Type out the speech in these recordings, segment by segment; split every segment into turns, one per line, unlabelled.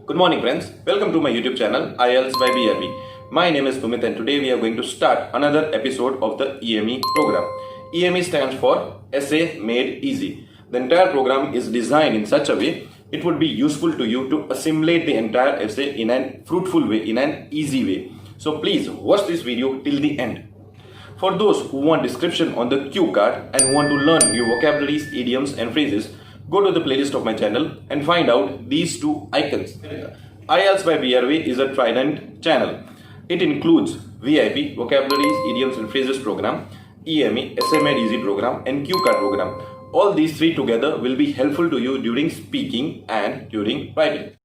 Good morning, friends. Welcome to my YouTube channel IELTS by BRB. My name is Sumit, and today we are going to start another episode of the EME program. EME stands for Essay Made Easy. The entire program is designed in such a way it would be useful to you to assimilate the entire essay in a fruitful way, in an easy way. So please watch this video till the end. For those who want description on the cue card and who want to learn new vocabularies, idioms and phrases, go to the playlist of my channel and find out these two icons. IELTS by BRB is a Trident channel. It includes VIP, vocabularies, idioms and phrases program, EME, Essay Made Easy program and cue card program. All these three together will be helpful to you during speaking and during writing.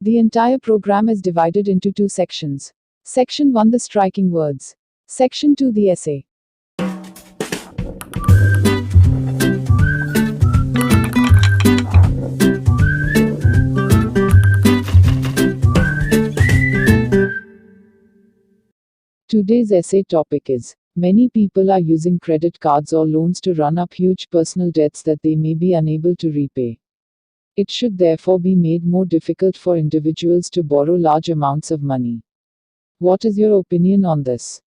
The entire program is divided into two sections. Section 1 The striking words. Section 2 The essay. Today's essay topic is: many people are using credit cards or loans to run up huge personal debts that they may be unable to repay. It should therefore be made more difficult for individuals to borrow large amounts of money. What is your opinion on this?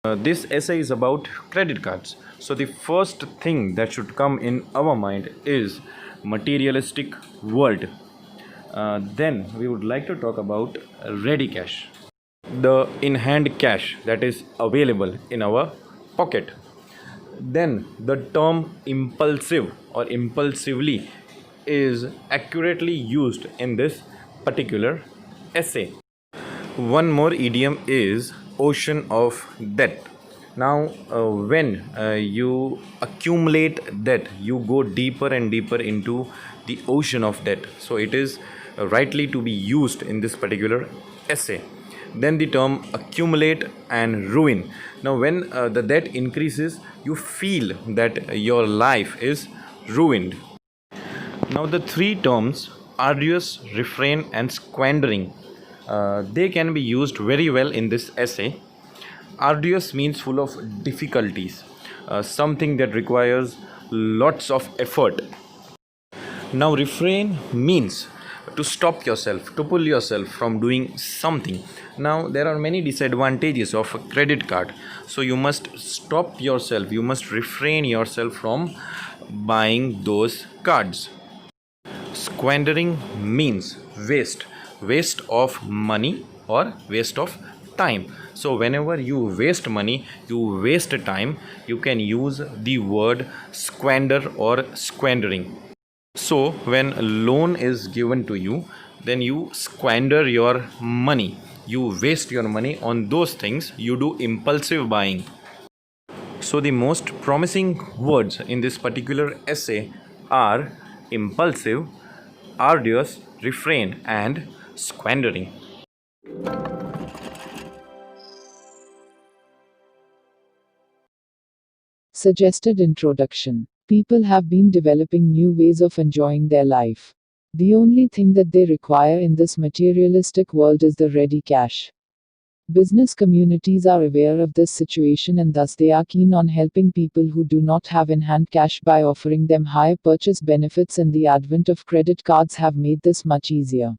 This essay is about credit cards. So the first thing that should come in our mind is materialistic world. Then we would like to talk about ready cash, the in-hand cash that is available in our pocket. Then the term impulsive or impulsively is accurately used in this particular essay. One more idiom is ocean of debt. Now, when you accumulate debt, you go deeper and deeper into the ocean of debt. So, it is rightly to be used in this particular essay. Then the term accumulate and ruin. Now, when the debt increases, you feel that your life is ruined. Now, the three terms arduous, refrain, and squandering, they can be used very well in this essay. Arduous means full of difficulties, something that requires lots of effort. Now, refrain means to stop yourself, to pull yourself from doing something. Now, there are many disadvantages of a credit card. So, you must stop yourself, you must refrain yourself from buying those cards. Squandering means waste of money or waste of time. So whenever you waste money, you waste time, you can use the word squander or squandering. So when a loan is given to you, then you squander your money, you waste your money on those things, you do impulsive buying. So the most promising words in this particular essay are impulsive, arduous, refrain, and squandering.
Suggested introduction. People have been developing new ways of enjoying their life. The only thing that they require in this materialistic world is the ready cash. Business communities are aware of this situation and thus they are keen on helping people who do not have in-hand cash by offering them higher purchase benefits, and the advent of credit cards have made this much easier.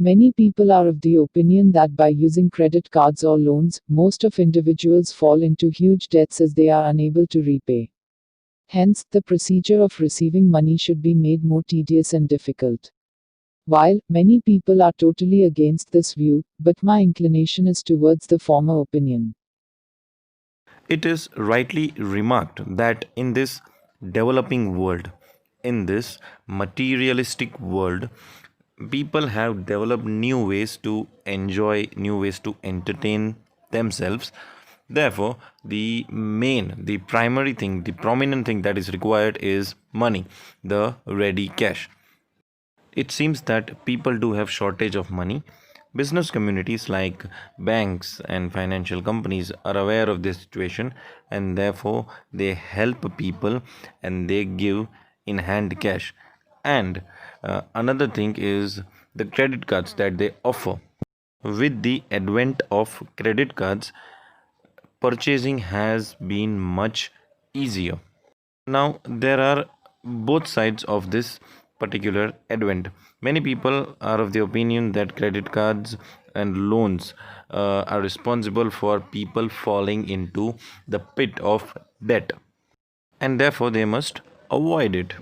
Many people are of the opinion that by using credit cards or loans, most of individuals fall into huge debts as they are unable to repay. Hence, the procedure of receiving money should be made more tedious and difficult. While many people are totally against this view, but my inclination is towards the former opinion.
It is rightly remarked that in this developing world, in this materialistic world, people have developed new ways to enjoy, new ways to entertain themselves. Therefore, the primary thing, the prominent thing that is required is money, the ready cash. It seems that people do have shortage of money. Business communities like banks and financial companies are aware of this situation, and therefore they help people and they give in hand cash. And another thing is the credit cards that they offer. With the advent of credit cards, purchasing has been much easier. Now, there are both sides of this particular advent. Many people are of the opinion that credit cards and loans are responsible for people falling into the pit of debt, and therefore they must avoid it.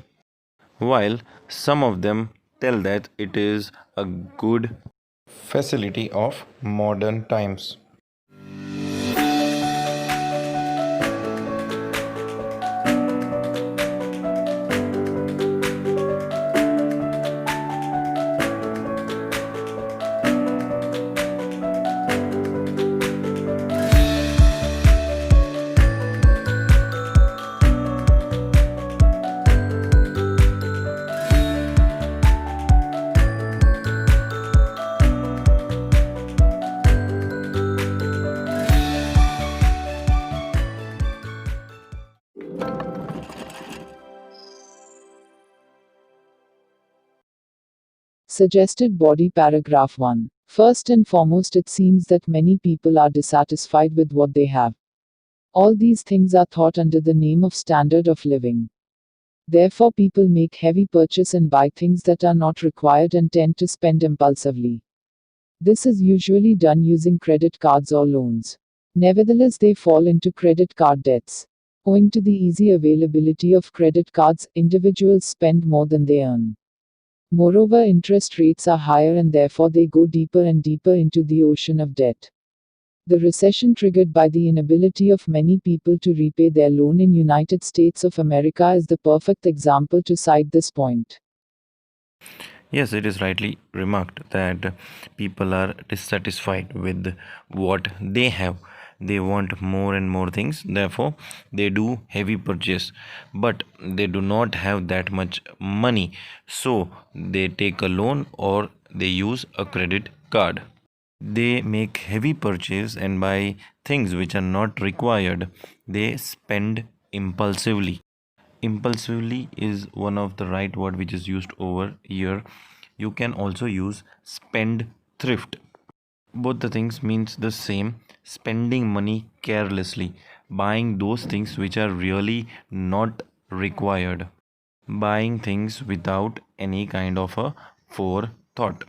While some of them tell that it is a good facility of modern times.
Suggested body paragraph 1. First and foremost, it seems that many people are dissatisfied with what they have. All these things are thought under the name of standard of living. Therefore, people make heavy purchase and buy things that are not required and tend to spend impulsively. This is usually done using credit cards or loans. Nevertheless, they fall into credit card debts. Owing to the easy availability of credit cards, individuals spend more than they earn. Moreover, interest rates are higher and therefore they go deeper and deeper into the ocean of debt. The recession triggered by the inability of many people to repay their loan in United States of America is the perfect example to cite this point.
Yes, it is rightly remarked that people are dissatisfied with what they have. They want more and more things, therefore, they do heavy purchase, but they do not have that much money, so they take a loan or they use a credit card. They make heavy purchase and buy things which are not required. They spend impulsively. Impulsively is one of the right word which is used over here. You can also use spend thrift. Both the things means the same. Spending money carelessly, buying those things which are really not required, buying things without any kind of a forethought,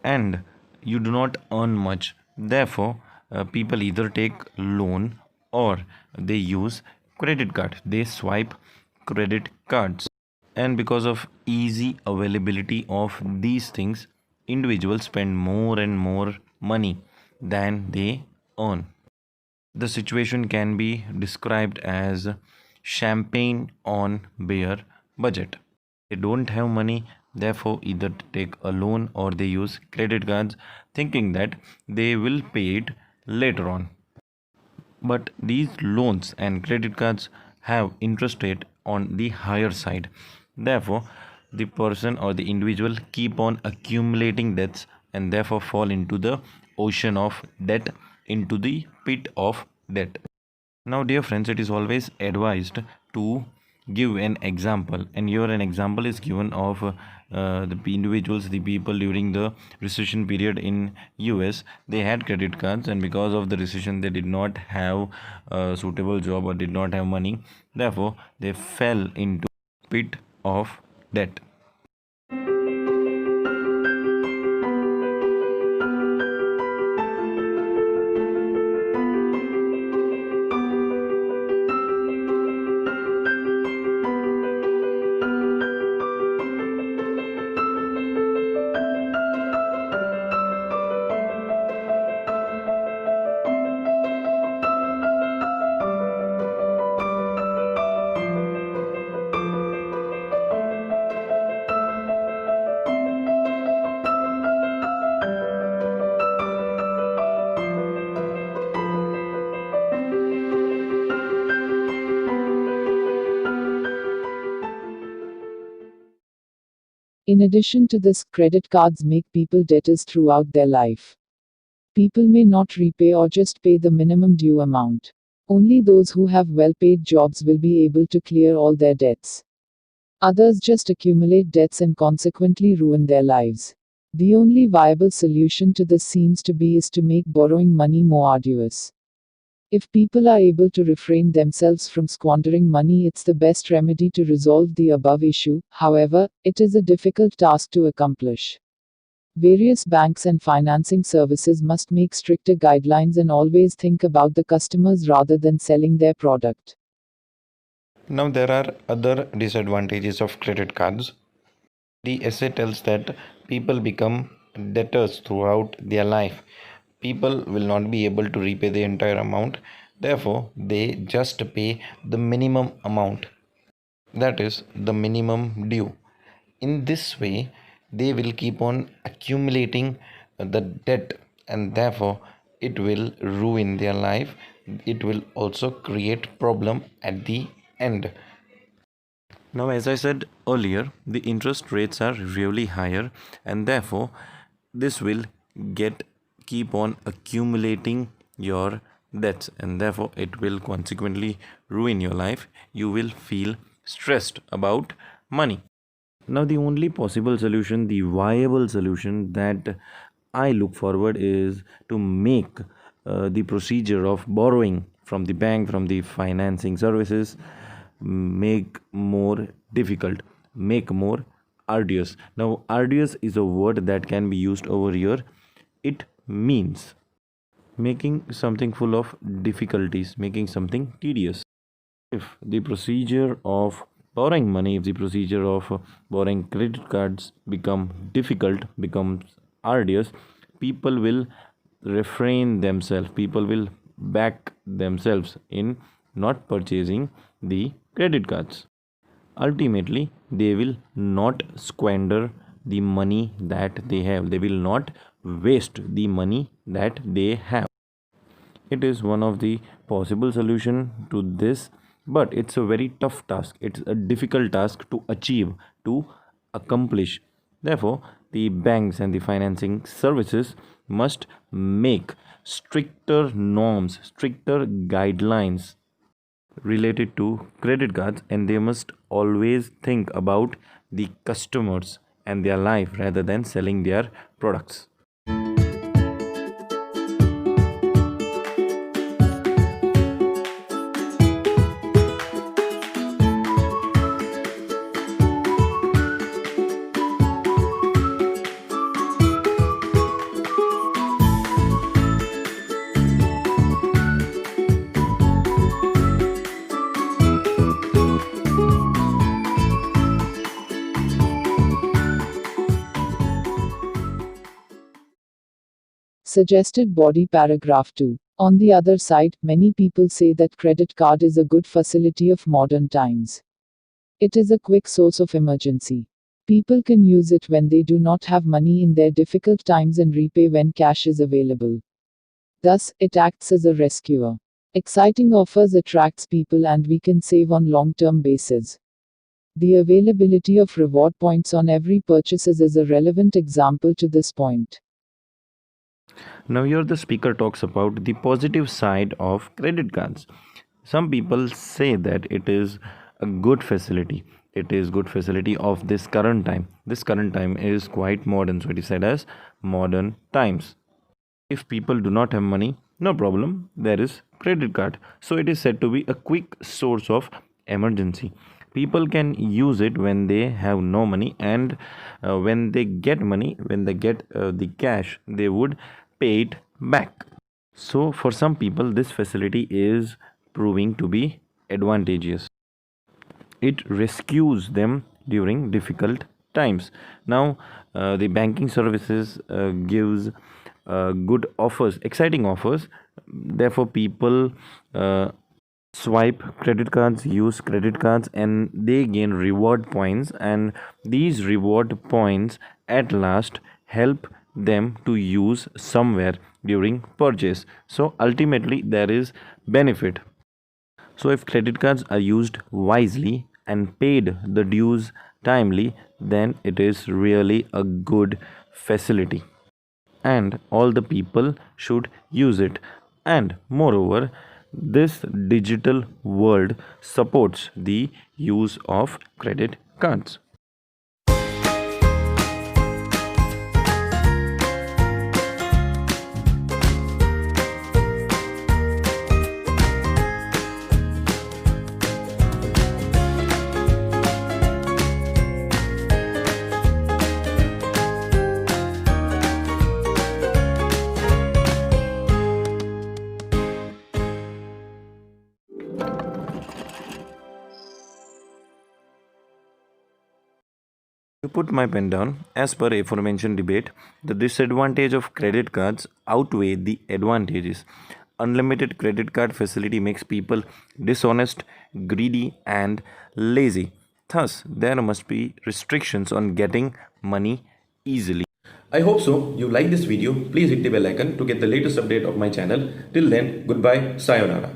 and you do not earn much. Therefore, people either take loan or they use credit card. They swipe credit cards, and because of easy availability of these things, individuals spend more and more money than they earn. The situation can be described as champagne on bare budget. They don't have money, therefore, either take a loan or they use credit cards, thinking that they will pay it later on. But these loans and credit cards have interest rate on the higher side. Therefore, the person or the individual keep on accumulating debts and therefore fall into the ocean of debt, into the pit of debt. Now, dear friends, it is always advised to give an example, and here an example is given of the individuals, the people during the recession period in US. They had credit cards, and because of the recession, they did not have a suitable job or did not have money. Therefore, they fell into pit of debt.
In addition to this, credit cards make people debtors throughout their life. People may not repay or just pay the minimum due amount. Only those who have well paid jobs will be able to clear all their debts. Others just accumulate debts and consequently ruin their lives. The only viable solution to this seems to be is to make borrowing money more arduous. If people are able to refrain themselves from squandering money, it's the best remedy to resolve the above issue. However, it is a difficult task to accomplish. Various banks and financing services must make stricter guidelines and always think about the customers rather than selling their product.
Now, there are other disadvantages of credit cards. The essay tells that people become debtors throughout their life. People will not be able to repay the entire amount, therefore, they just pay the minimum amount, that is, the minimum due. In this way, they will keep on accumulating the debt, and therefore, it will ruin their life. It will also create problem at the end. Now, as I said earlier, the interest rates are really higher, and therefore, this will get keep on accumulating your debts, and therefore, it will consequently ruin your life. You will feel stressed about money. Now, the only possible solution, the viable solution that I look forward is to make the procedure of borrowing from the bank, from the financing services, make more difficult, make more arduous. Now, arduous is a word that can be used over here. It means making something full of difficulties, making something tedious. If the procedure of borrowing money, if the procedure of borrowing credit cards become difficult, becomes arduous, people will refrain themselves, people will back themselves in not purchasing the credit cards. Ultimately, they will not squander the money that they have, they will not waste the money that they have. It is one of the possible solution to this, but it's a very tough task, it's a difficult task to achieve, to accomplish. Therefore, the banks and the financing services must make stricter norms, stricter guidelines related to credit cards, and they must always think about the customers and their life rather than selling their products.
Suggested body paragraph 2. On the other side, many people say that credit card is a good facility of modern times. It is a quick source of emergency. People can use it when they do not have money in their difficult times and repay when cash is available. Thus, it acts as a rescuer. Exciting offers attracts people and we can save on long-term basis. The availability of reward points on every purchases is a relevant example to this point.
Now, here the speaker talks about the positive side of credit cards. Some people say that it is a good facility. It is good facility of this current time. This current time is quite modern, so it is said as modern times. If people do not have money, no problem. There is credit card. So it is said to be a quick source of emergency. People can use it when they have no money, and when they get money, when they get the cash, they would pay it back. So for some people, this facility is proving to be advantageous. It rescues them during difficult times. Now, the banking services gives good offers, exciting offers. Therefore, people swipe credit cards, use credit cards, and they gain reward points. And these reward points at last help them to use somewhere during purchase. So ultimately, there is benefit. So, if credit cards are used wisely and paid the dues timely, then it is really a good facility, and all the people should use it. And moreover, this digital world supports the use of credit cards. To put my pen down, as per aforementioned debate, the disadvantage of credit cards outweigh the advantages. Unlimited credit card facility makes people dishonest, greedy, and lazy. Thus, there must be restrictions on getting money easily. I hope so. You like this video. Please hit the bell icon to get the latest update of my channel. Till then, goodbye. Sayonara.